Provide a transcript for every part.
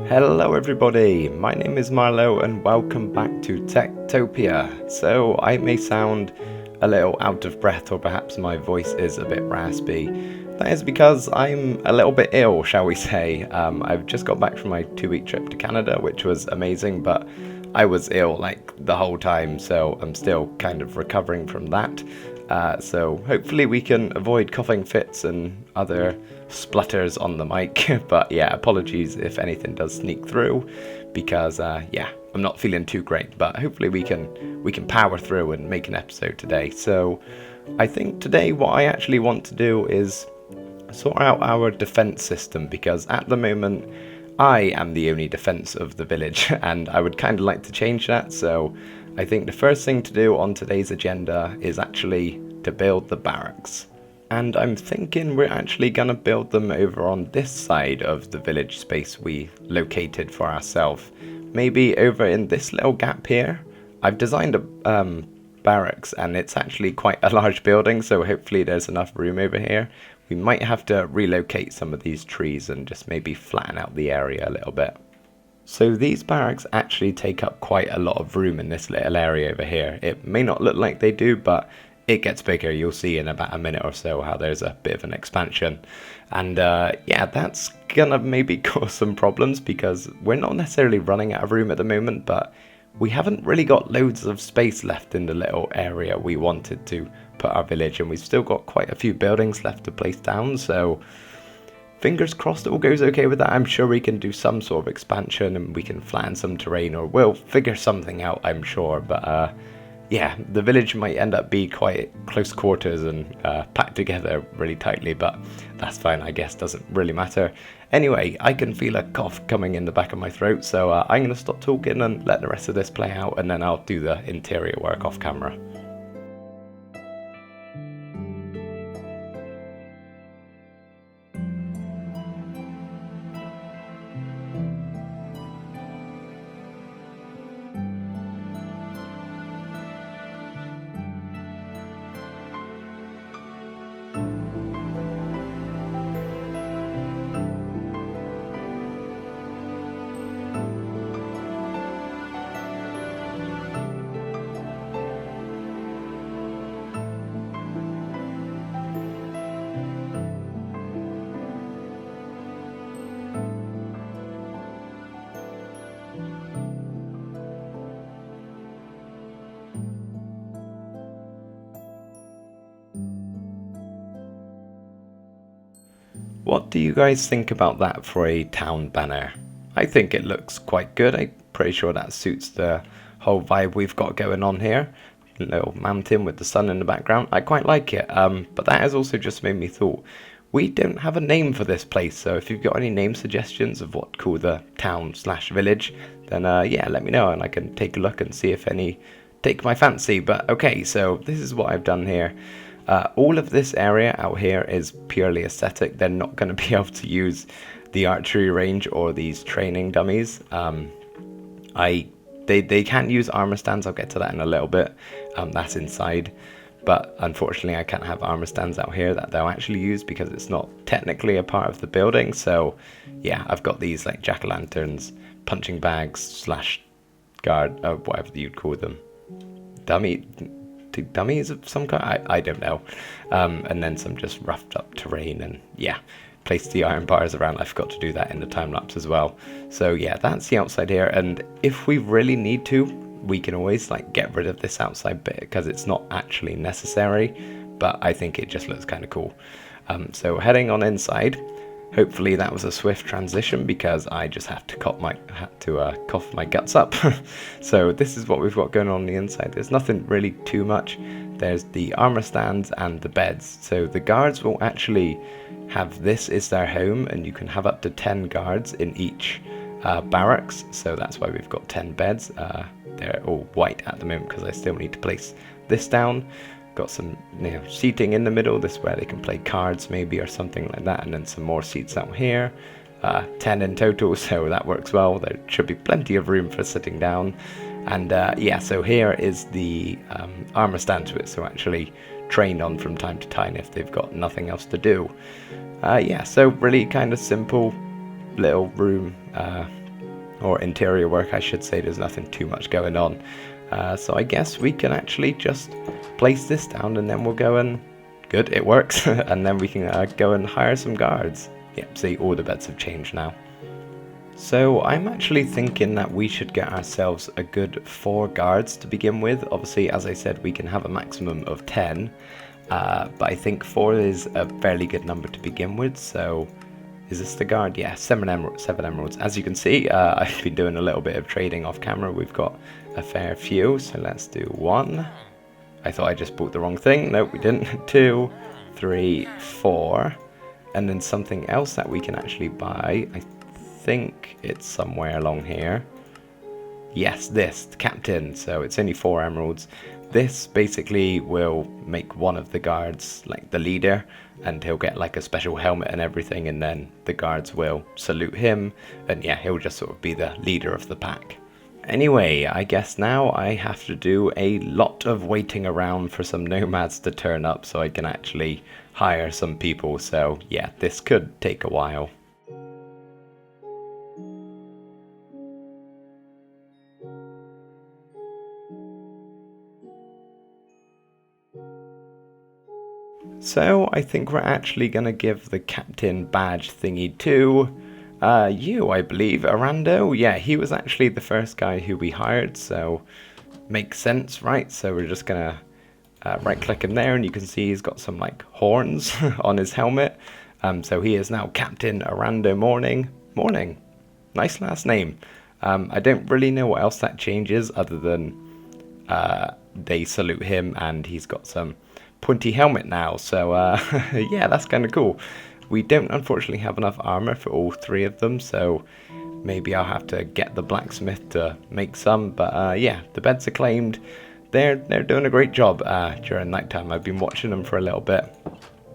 Hello everybody, my name is Marlo and welcome back to TekTopia. So I may sound a little out of breath or perhaps my voice is a bit raspy. That is because I'm a little bit ill, shall we say. I've just got back from my 2-week trip to Canada, which was amazing, but I was ill like the whole time, so I'm still kind of recovering from that. So hopefully we can avoid coughing fits and other splutters on the mic. But yeah, apologies if anything does sneak through, because yeah, I'm not feeling too great. But hopefully we can power through and make an episode today. So I think today what I actually want to do is sort out our defense system, because at the moment I am the only defense of the village and I would kind of like to change that. So I think the first thing to do on today's agenda is actually to build the barracks. And I'm thinking we're actually going to build them over on this side of the village space we located for ourselves. Maybe over in this little gap here. I've designed a barracks and it's actually quite a large building, so hopefully there's enough room over here. We might have to relocate some of these trees and just maybe flatten out the area a little bit. So these barracks actually take up quite a lot of room in this little area over here. It may not look like they do, but it gets bigger. You'll see in about a minute or so how there's a bit of an expansion. And yeah, that's gonna maybe cause some problems because we're not necessarily running out of room at the moment, but we haven't really got loads of space left in the little area we wanted to put our village, and we've still got quite a few buildings left to place down, so fingers crossed it all goes okay with that. I'm sure we can do some sort of expansion and we can flatten some terrain, or we'll figure something out, I'm sure. But yeah, the village might end up being quite close quarters and packed together really tightly, but that's fine, I guess, doesn't really matter. Anyway, I can feel a cough coming in the back of my throat, so I'm going to stop talking and let the rest of this play out, and then I'll do the interior work off camera. What do you guys think about that for a town banner? I think it looks quite good. I'm pretty sure that suits the whole vibe we've got going on here. A little mountain with the sun in the background. I quite like it, but that has also just made me thought, we don't have a name for this place, so if you've got any name suggestions of what to call the town/village, then yeah, let me know and I can take a look and see if any take my fancy. But okay, so this is what I've done here. All of this area out here is purely aesthetic. They're not going to be able to use the archery range or these training dummies. They can't use armor stands. I'll get to that in a little bit. That's inside. But unfortunately I can't have armor stands out here that they'll actually use because it's not technically a part of the building. So yeah, I've got these like jack-o'-lanterns, punching bags / guard, whatever you'd call them. Dummies of some kind, I don't know, and then some just roughed up terrain, and yeah, place the iron bars around. I forgot to do that in the time lapse as well. So yeah, that's the outside here, and if we really need to, we can always like get rid of this outside bit because it's not actually necessary, but I think it just looks kind of cool. So heading on inside. Hopefully that was a swift transition because I just had to cough my guts up. So this is what we've got going on the inside. There's nothing really too much. There's the armor stands and the beds. So the guards will actually have this is their home, and you can have up to 10 guards in each barracks. So that's why we've got 10 beds. They're all white at the moment because I still need to place this down. Got some seating in the middle, this is where they can play cards maybe or something like that, and then some more seats out here. 10 in total, so that works well. There should be plenty of room for sitting down. And yeah, so here is the armor stand to it, so actually train on from time to time if they've got nothing else to do. Yeah, so really kind of simple little room. or interior work I should say. There's nothing too much going on. So I guess we can actually just place this down and then we'll go and... Good, it works. And then we can go and hire some guards. Yep, see, all the beds have changed now. So I'm actually thinking that we should get ourselves a good 4 guards to begin with. Obviously, as I said, we can have a maximum of 10. But I think 4 is a fairly good number to begin with. So is this the guard? Yeah, 7 emeralds. As you can see, I've been doing a little bit of trading off camera. We've got a fair few. So let's do 1. I thought I just bought the wrong thing. Nope, we didn't. 2, 3, 4. And then something else that we can actually buy. I think it's somewhere along here. Yes, this, captain. So it's only 4 emeralds. This basically will make one of the guards like the leader, and he'll get like a special helmet and everything, and then the guards will salute him, and yeah, he'll just sort of be the leader of the pack. Anyway, I guess now I have to do a lot of waiting around for some nomads to turn up so I can actually hire some people. So yeah, this could take a while. So I think we're actually going to give the captain badge thingy to you, I believe, Arando. Yeah, he was actually the first guy who we hired, so makes sense, right? So we're just going to right click him there, and you can see he's got some like horns on his helmet. So he is now Captain Arando Morning. Nice last name. I don't really know what else that changes other than they salute him and he's got some pointy helmet now. So yeah, that's kind of cool. We don't unfortunately have enough armor for all 3 of them, so maybe I'll have to get the blacksmith to make some. But yeah, the beds are claimed. They're doing a great job during nighttime. I've been watching them for a little bit.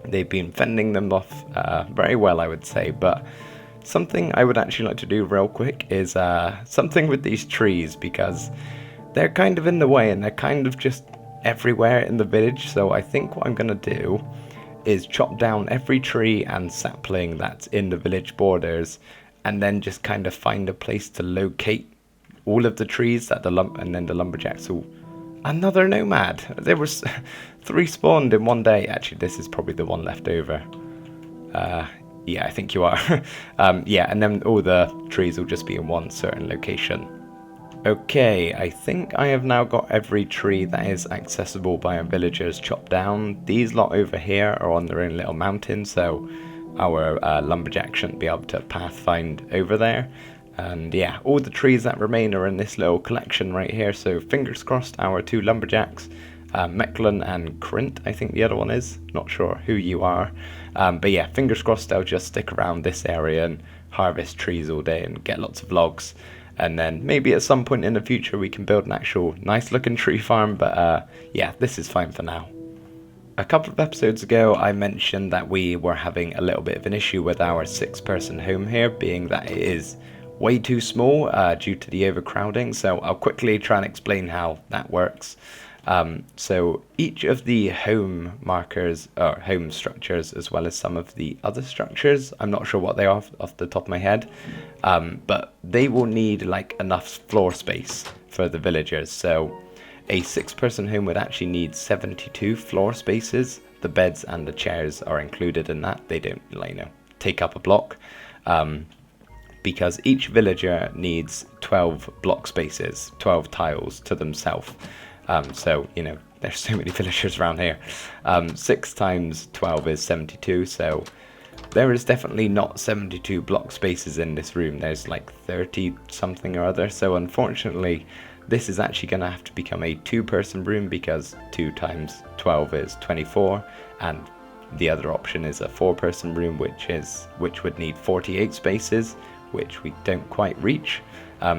They've been fending them off very well, I would say. But something I would actually like to do real quick is something with these trees, because they're kind of in the way and they're kind of just everywhere in the village. So I think what I'm going to do is chop down every tree and sapling that's in the village borders, and then just kind of find a place to locate all of the trees that and then the lumberjacks will... Another nomad! There was 3 spawned in one day. Actually, this is probably the one left over. Yeah, I think you are. Yeah, and then all the trees will just be in one certain location. Okay, I think I have now got every tree that is accessible by our villagers chopped down. These lot over here are on their own little mountain, so our lumberjack shouldn't be able to pathfind over there. And yeah, all the trees that remain are in this little collection right here, so fingers crossed our 2 lumberjacks, Mecklin and Crint, I think the other one is, not sure who you are. But yeah, fingers crossed they'll just stick around this area and harvest trees all day and get lots of logs. And then maybe at some point in the future we can build an actual nice looking tree farm, but yeah, this is fine for now. A couple of episodes ago I mentioned that we were having a little bit of an issue with our 6-person home here, being that it is way too small due to the overcrowding, so I'll quickly try and explain how that works. So each of the home markers, or home structures, as well as some of the other structures, I'm not sure what they are off the top of my head, but they will need like enough floor space for the villagers. So a 6-person home would actually need 72 floor spaces. The beds and the chairs are included in that. They don't, like, take up a block. Because each villager needs 12 block spaces, 12 tiles to themselves. So, there's so many villagers around here. 6 times 12 is 72, so there is definitely not 72 block spaces in this room. There's like 30 something or other, so unfortunately this is actually going to have to become a 2-person room, because 2 times 12 is 24, and the other option is a 4-person room, which would need 48 spaces, which we don't quite reach.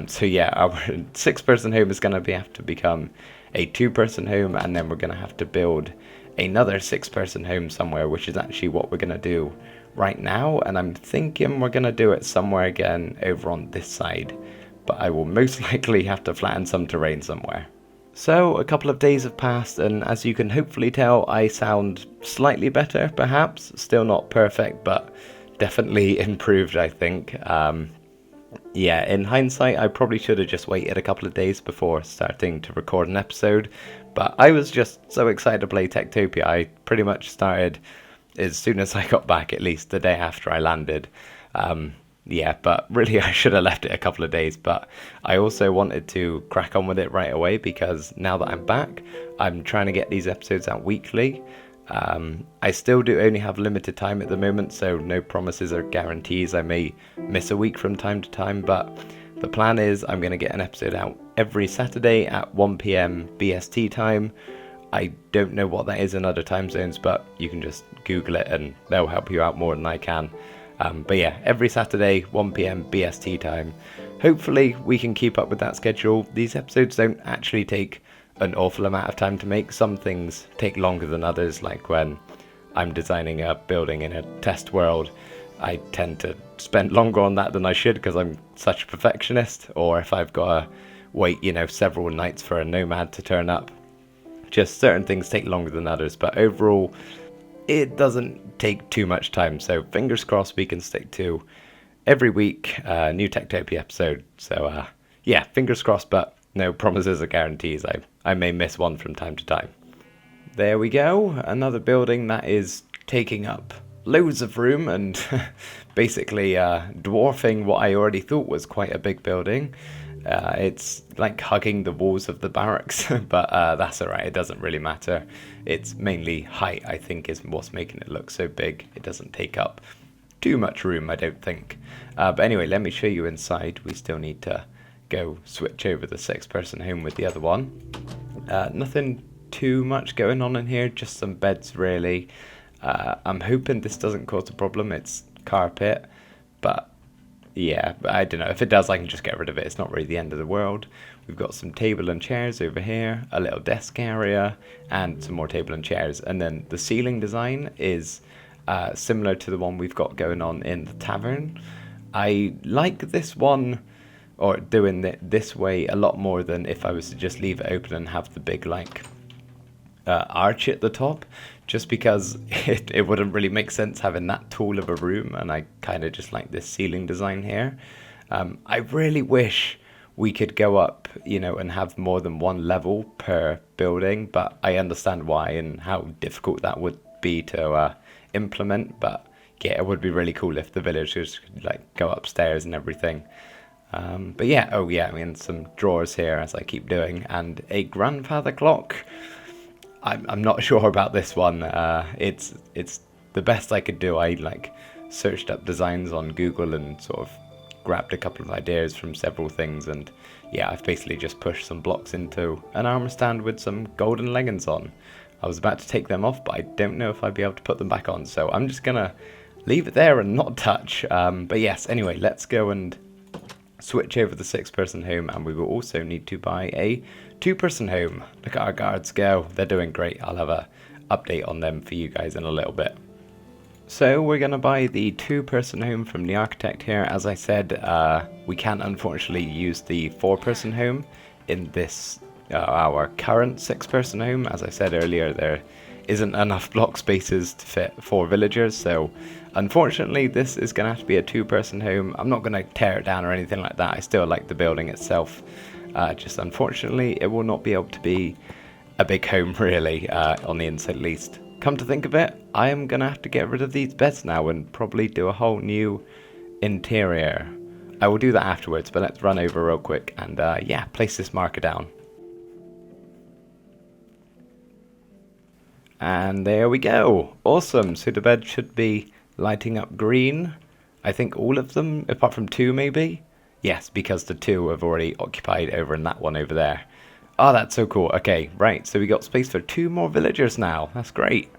So yeah, our 6-person home is going to have to become a 2-person home, and then we're going to have to build another 6-person home somewhere, which is actually what we're going to do right now. And I'm thinking we're going to do it somewhere again over on this side, but I will most likely have to flatten some terrain somewhere. So a couple of days have passed, and as you can hopefully tell, I sound slightly better, perhaps. Still not perfect, but definitely improved, I think. Yeah, in hindsight, I probably should have just waited a couple of days before starting to record an episode, but I was just so excited to play TekTopia. I pretty much started as soon as I got back, at least the day after I landed. Yeah, but really I should have left it a couple of days, but I also wanted to crack on with it right away because now that I'm back, I'm trying to get these episodes out weekly. I still do only have limited time at the moment, so no promises or guarantees. I may miss a week from time to time, but the plan is I'm going to get an episode out every Saturday at 1 p.m. BST time. I don't know what that is in other time zones, but you can just Google it and they'll help you out more than I can. But yeah, every Saturday, 1 p.m. BST time. Hopefully we can keep up with that schedule. These episodes don't actually take an awful amount of time to make. Some things take longer than others, like when I'm designing a building in a test world, I tend to spend longer on that than I should because I'm such a perfectionist, or if I've got to wait, several nights for a nomad to turn up. Just certain things take longer than others, but overall it doesn't take too much time, so fingers crossed we can stick to every week new TekTopia episode. So yeah, fingers crossed, but no promises or guarantees. I may miss one from time to time. There we go, another building that is taking up loads of room and basically dwarfing what I already thought was quite a big building. It's like hugging the walls of the barracks, but that's alright, it doesn't really matter. It's mainly height, I think, is what's making it look so big. It doesn't take up too much room, I don't think. But anyway, let me show you inside. We still need to go switch over the 6-person home with the other one. Nothing too much going on in here, just some beds really. I'm hoping this doesn't cause a problem. It's carpet, but yeah, I don't know. If it does, I can just get rid of it. It's not really the end of the world. We've got some table and chairs over here, a little desk area, and some more table and chairs. And then the ceiling design is similar to the one we've got going on in the tavern. I like this one, or doing it this way, a lot more than if I was to just leave it open and have the big arch at the top, just because it wouldn't really make sense having that tall of a room, and I kind of just like this ceiling design here. I really wish we could go up, and have more than one level per building, but I understand why and how difficult that would be to implement. But yeah, it would be really cool if the villagers could go upstairs and everything. But yeah, oh yeah, I mean, some drawers here, as I keep doing, and a grandfather clock. I'm not sure about this one. It's the best I could do. I searched up designs on Google and sort of grabbed a couple of ideas from several things, and yeah, I've basically just pushed some blocks into an armor stand with some golden leggings on. I was about to take them off, but I don't know if I'd be able to put them back on, so I'm just gonna leave it there and not touch. But yes, anyway, let's go and switch over the 6-person home, and we will also need to buy a 2-person home. Look at our guards go. They're doing great. I'll have a update on them for you guys in a little bit. So we're going to buy the 2-person home from the architect here. As I said, we can't unfortunately use the 4-person home in this our current 6-person home. As I said earlier, there isn't enough block spaces to fit 4 villagers, so unfortunately this is going to have to be a 2-person home. I'm not going to tear it down or anything like that. I still like the building itself. Just unfortunately it will not be able to be a big home really, on the inside at least. Come to think of it, I am going to have to get rid of these beds now and probably do a whole new interior. I will do that afterwards, but let's run over real quick and yeah, place this marker down. And there we go. Awesome. So the bed should be lighting up green. I think all of them, apart from 2 maybe. Yes, because the 2 have already occupied over in that one over there. Oh, that's so cool. Okay, right. So we got space for 2 more villagers now. That's great.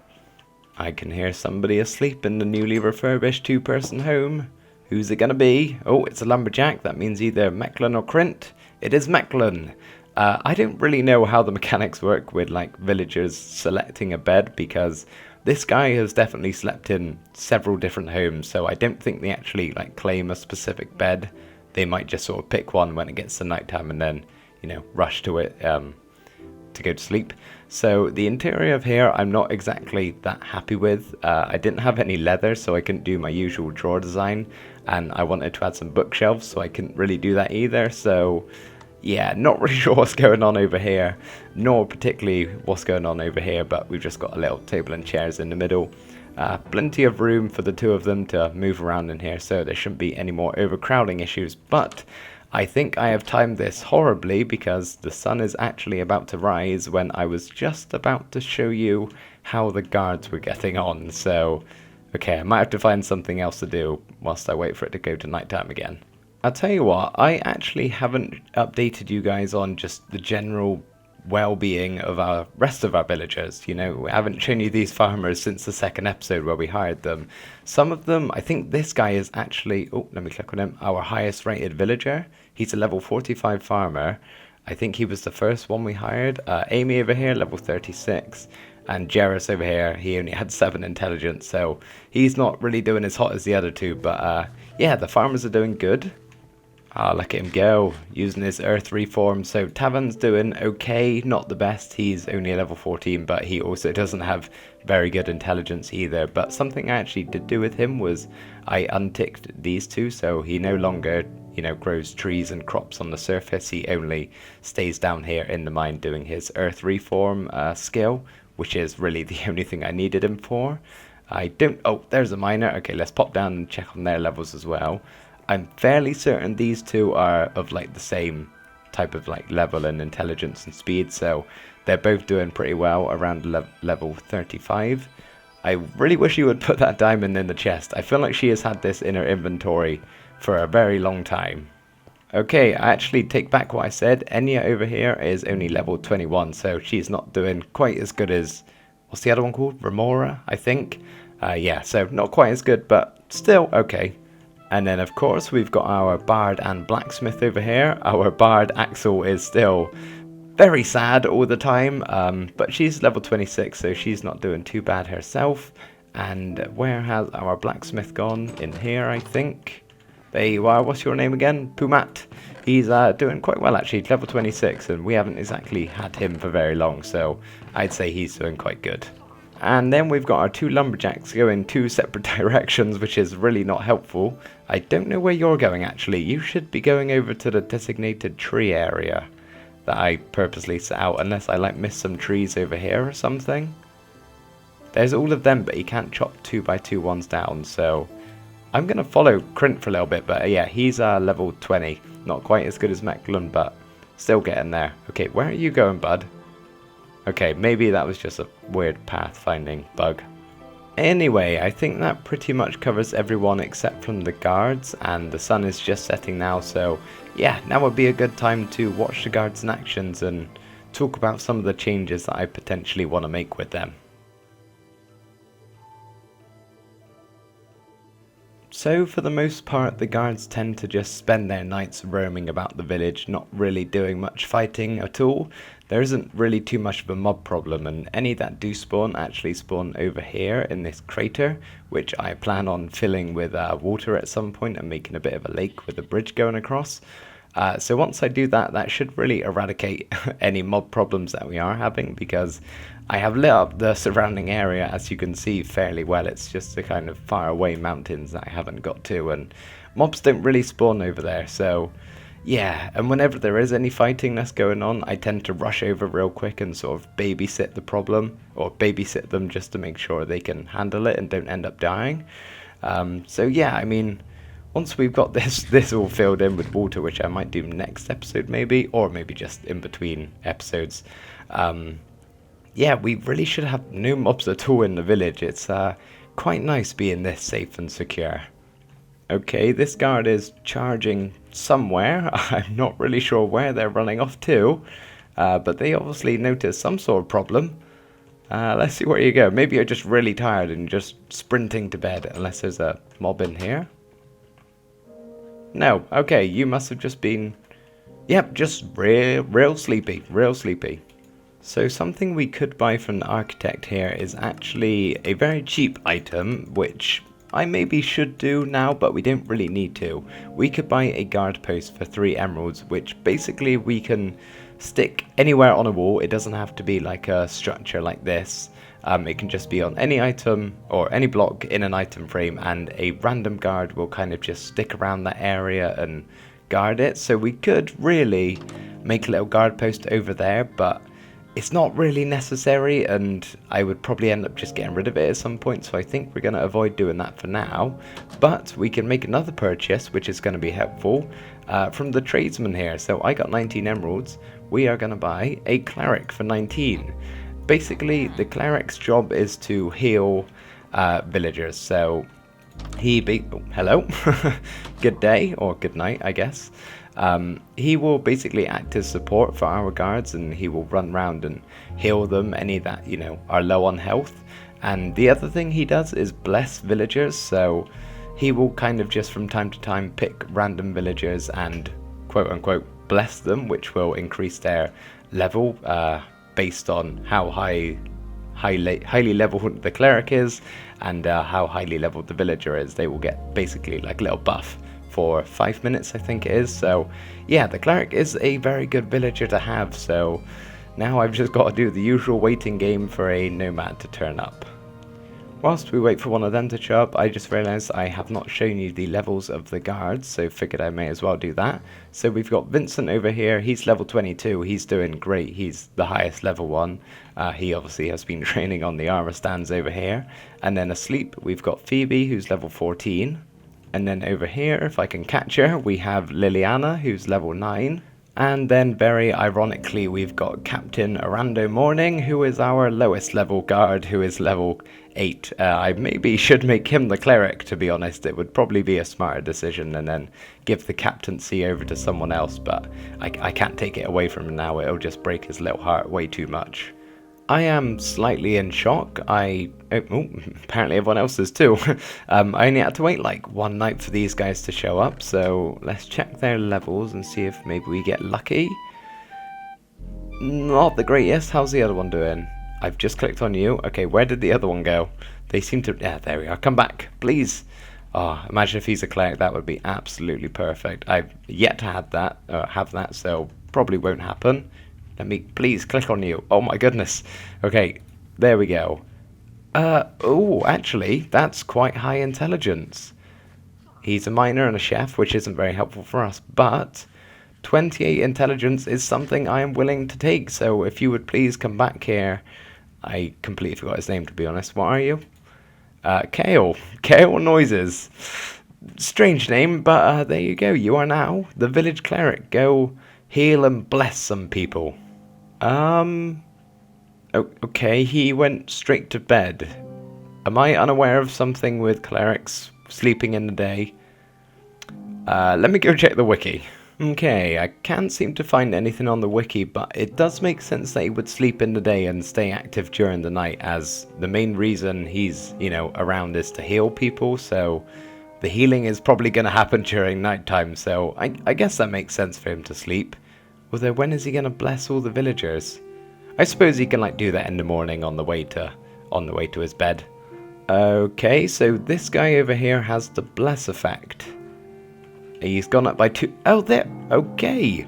I can hear somebody asleep in the newly refurbished 2-person home. Who's it going to be? Oh, it's a lumberjack. That means either Mecklin or Crint. It is Mecklin. I don't really know how the mechanics work with villagers selecting a bed, because this guy has definitely slept in several different homes, so I don't think they actually claim a specific bed. They might just sort of pick one when it gets to nighttime and then rush to it to go to sleep. So the interior of here I'm not exactly that happy with. I didn't have any leather, so I couldn't do my usual drawer design, and I wanted to add some bookshelves, so I couldn't really do that either. So yeah, not really sure what's going on over here, nor particularly what's going on over here, but we've just got a little table and chairs in the middle. Plenty of room for the two of them to move around in here, so there shouldn't be any more overcrowding issues. But I think I have timed this horribly because the sun is actually about to rise when I was just about to show you how the guards were getting on. So, okay, I might have to find something else to do whilst I wait for it to go to nighttime again. I'll tell you what, I actually haven't updated you guys on just the general well-being of our rest of our villagers. You know, we haven't shown you these farmers since the second episode where we hired them. Some of them, I think this guy is actually, oh, let me click on him, our highest rated villager. He's a level 45 farmer. I think he was the first one we hired. Amy over here, level 36. And Jarrus over here, he only had 7 intelligence, so he's not really doing as hot as the other two. But yeah, the farmers are doing good. Look at him go, using his earth reform. So Tavern's doing okay, not the best. He's only a level 14, but he also doesn't have very good intelligence either. But something I actually did do with him was I unticked these two, so he no longer, you know, grows trees and crops on the surface. He only stays down here in the mine doing his earth reform skill, which is really the only thing I needed him for. I don't, oh, there's a miner. Okay, let's pop down and check on their levels as well. I'm fairly certain these two are of like the same type of like level and intelligence and speed, so they're both doing pretty well around level 35. I really wish you would put that diamond in the chest. I feel like she has had this in her inventory for a very long time. Okay, I actually take back what I said. Enya over here is only level 21, so she's not doing quite as good as, what's the other one called? Remora, I think. Yeah, so not quite as good, but still okay. And then, of course, we've got our Bard and Blacksmith over here. Our Bard, Axel, is still very sad all the time, but she's level 26, so she's not doing too bad herself. And where has our Blacksmith gone? In here, I think. There you are. What's your name again? Pumat. He's doing quite well, actually, level 26, and we haven't exactly had him for very long, so I'd say he's doing quite good. And then we've got our 2 lumberjacks going 2 separate directions, which is really not helpful. I don't know where you're going, actually. You should be going over to the designated tree area that I purposely set out, unless I like missed some trees over here or something. There's all of them, but you can't chop 2x2 ones down, so I'm going to follow Krint for a little bit. But yeah, he's level 20. Not quite as good as Meklund, but still getting there. Okay, where are you going, bud? Okay, maybe that was just a weird pathfinding bug. Anyway, I think that pretty much covers everyone except from the guards, and the sun is just setting now, so yeah, now would be a good time to watch the guards in actions and talk about some of the changes that I potentially want to make with them. So for the most part, the guards tend to just spend their nights roaming about the village, not really doing much fighting at all. There isn't really too much of a mob problem, and any that do spawn actually spawn over here in this crater, which I plan on filling with water at some point and making a bit of a lake with a bridge going across. So once I do that, that should really eradicate any mob problems that we are having, because I have lit up the surrounding area, as you can see, fairly well. It's just the kind of far away mountains that I haven't got to, and mobs don't really spawn over there, so yeah. And whenever there is any fighting that's going on, I tend to rush over real quick and sort of babysit the problem, or babysit them just to make sure they can handle it and don't end up dying. So yeah, I mean, once we've got this all filled in with water, which I might do next episode maybe, or maybe just in between episodes, yeah, we really should have no mobs at all in the village. It's quite nice being this safe and secure. Okay, this guard is charging somewhere. I'm not really sure where they're running off to, but they obviously noticed some sort of problem. Let's see where you go. Maybe you're just really tired and just sprinting to bed, unless there's a mob in here. No, okay, you must have just been, yep, just real sleepy, real sleepy. So something we could buy from the architect here is actually a very cheap item, which I maybe should do now, but we don't really need to. We could buy a guard post for 3 emeralds, which basically we can stick anywhere on a wall. It doesn't have to be like a structure like this. It can just be on any item or any block in an item frame, and a random guard will kind of just stick around that area and guard it. So we could really make a little guard post over there, but it's not really necessary, and I would probably end up just getting rid of it at some point, so I think we're going to avoid doing that for now. But we can make another purchase, which is going to be helpful, from the tradesman here. So I got 19 emeralds. We are going to buy a Cleric for 19. Basically, the Cleric's job is to heal villagers. So hello, good day, or good night, I guess. He will basically act as support for our guards, and he will run around and heal them, any that, you know, are low on health. And the other thing he does is bless villagers, so he will kind of just from time to time pick random villagers and quote unquote bless them, which will increase their level based on how highly leveled the cleric is, and how highly leveled the villager is. They will get basically like a little buff for 5 minutes, I think it is. So yeah, the cleric is a very good villager to have. So now I've just got to do the usual waiting game for a nomad to turn up. Whilst we wait for one of them to show up, I just realised I have not shown you the levels of the guards, so figured I may as well do that. So we've got Vincent over here. He's level 22. He's doing great. He's the highest level one. He obviously has been training on the armor stands over here. And then asleep, we've got Phoebe, who's level 14. And then over here, if I can catch her, we have Liliana, who's level 9. And then, very ironically, we've got Captain Arando Morning, who is our lowest level guard, who is level 8. I maybe should make him the cleric, to be honest. It would probably be a smarter decision, and then give the captaincy over to someone else, but I can't take it away from him now. It'll just break his little heart way too much. I am slightly in shock. Apparently everyone else is too. I only had to wait like one night for these guys to show up, so let's check their levels and see if maybe we get lucky. Not the greatest. How's the other one doing? I've just clicked on you. Okay, where did the other one go? They seem to... Yeah, there we are. Come back, please. Oh, imagine if he's a cleric. That would be absolutely perfect. I've yet to have that, so probably won't happen. Let me please click on you. Oh my goodness. Okay, there we go. Oh, actually, that's quite high intelligence. He's a miner and a chef, which isn't very helpful for us, but 28 intelligence is something I am willing to take. So if you would please come back here. I completely forgot his name, to be honest. What are you? Kale. Kale Noises. Strange name, but there you go. You are now the village cleric. Go heal and bless some people. Okay, he went straight to bed. Am I unaware of something with clerics sleeping in the day? Let me go check the wiki. Okay, I can't seem to find anything on the wiki, but it does make sense that he would sleep in the day and stay active during the night, as the main reason he's, you know, around is to heal people, so the healing is probably going to happen during nighttime, so I guess that makes sense for him to sleep. Although, when is he going to bless all the villagers? I suppose he can like do that in the morning on the way to his bed. Okay, so this guy over here has the bless effect. He's gone up by 2. Oh, there. Okay.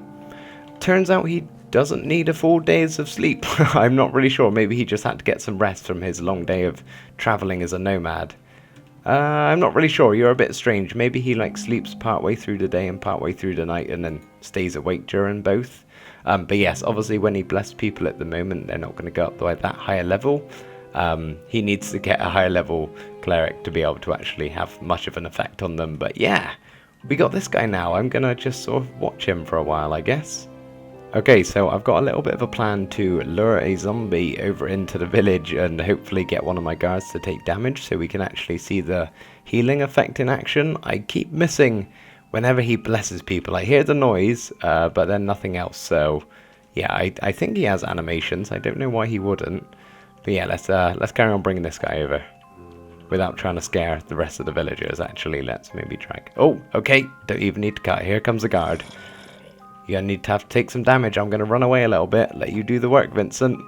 Turns out he doesn't need a full days of sleep. I'm not really sure. Maybe he just had to get some rest from his long day of traveling as a nomad. I'm not really sure. You're a bit strange. Maybe he like sleeps partway through the day and partway through the night, and then stays awake during both. But yes, obviously when he blesses people at the moment, they're not going to go up by that higher level. He needs to get a higher level cleric to be able to actually have much of an effect on them. But yeah, we got this guy now. I'm going to just sort of watch him for a while, I guess. Okay, so I've got a little bit of a plan to lure a zombie over into the village and hopefully get one of my guards to take damage so we can actually see the healing effect in action. I keep missing whenever he blesses people. I hear the noise, but then nothing else. So yeah, I think he has animations. I don't know why he wouldn't. But yeah, let's carry on bringing this guy over without trying to scare the rest of the villagers. Actually, let's maybe try. Oh, okay. Don't even need to cut. Here comes a guard. You're going to have to take some damage. I'm going to run away a little bit. Let you do the work, Vincent.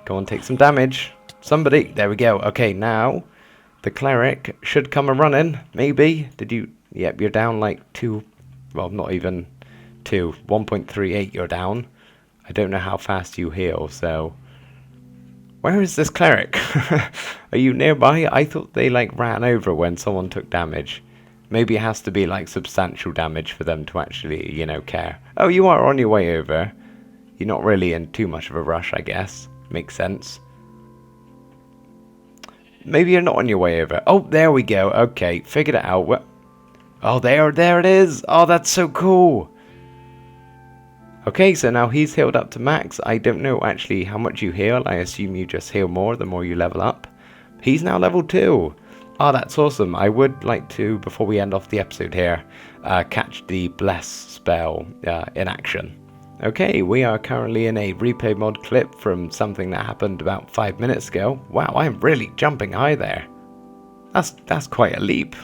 Go on, take some damage. Somebody. There we go. Okay, now the cleric should come a running. Maybe. Did you... Yep, you're down like 2... Well, not even 2. 1.38 you're down. I don't know how fast you heal, so... Where is this cleric? Are you nearby? I thought they like ran over when someone took damage. Maybe it has to be like substantial damage for them to actually, you know, care. Oh, you are on your way over. You're not really in too much of a rush, I guess. Makes sense. Maybe you're not on your way over. Oh, there we go. Okay, figured it out. Oh, there it is. Oh, that's so cool. Okay, so now he's healed up to max. I don't know actually how much you heal. I assume you just heal more the more you level up. He's now level 2. Oh, that's awesome. I would like to, before we end off the episode here, catch the Bless spell in action. Okay, we are currently in a replay mod clip from something that happened about 5 minutes ago. Wow, I'm really jumping high there. That's quite a leap.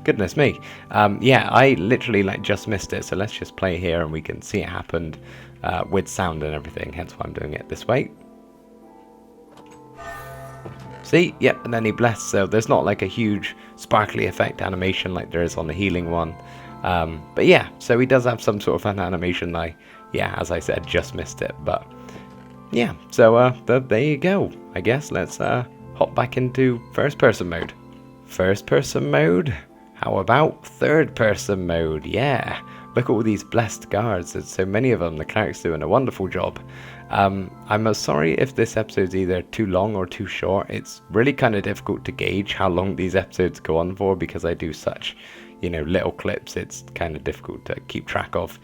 Goodness me. Yeah, I literally like just missed it, so let's just play here and we can see it happened with sound and everything, hence why I'm doing it this way. See? Yep, and then he blessed, so there's not like a huge sparkly effect animation like there is on the healing one. But yeah, so he does have some sort of an animation. Yeah, as I said, just missed it, but yeah, so there you go. I guess let's hop back into first person mode. First person mode? How about third person mode? Yeah, look at all these blessed guards. There's so many of them. The cleric's doing a wonderful job. I'm sorry if this episode's either too long or too short. It's really kind of difficult to gauge how long these episodes go on for because I do such, you know, little clips. It's kind of difficult to keep track of.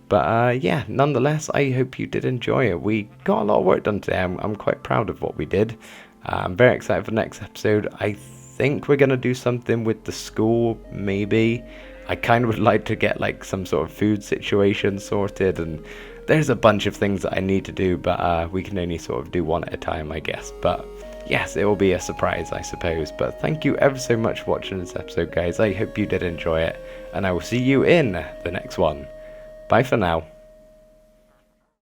But yeah, nonetheless, I hope you did enjoy it. We got a lot of work done today. I'm quite proud of what we did. I'm very excited for the next episode. I think we're going to do something with the school, maybe. I kind of would like to get like some sort of food situation sorted, and there's a bunch of things that I need to do, but we can only sort of do one at a time, I guess. But yes, it will be a surprise, I suppose. But thank you ever so much for watching this episode, guys. I hope you did enjoy it, and I will see you in the next one. Bye for now.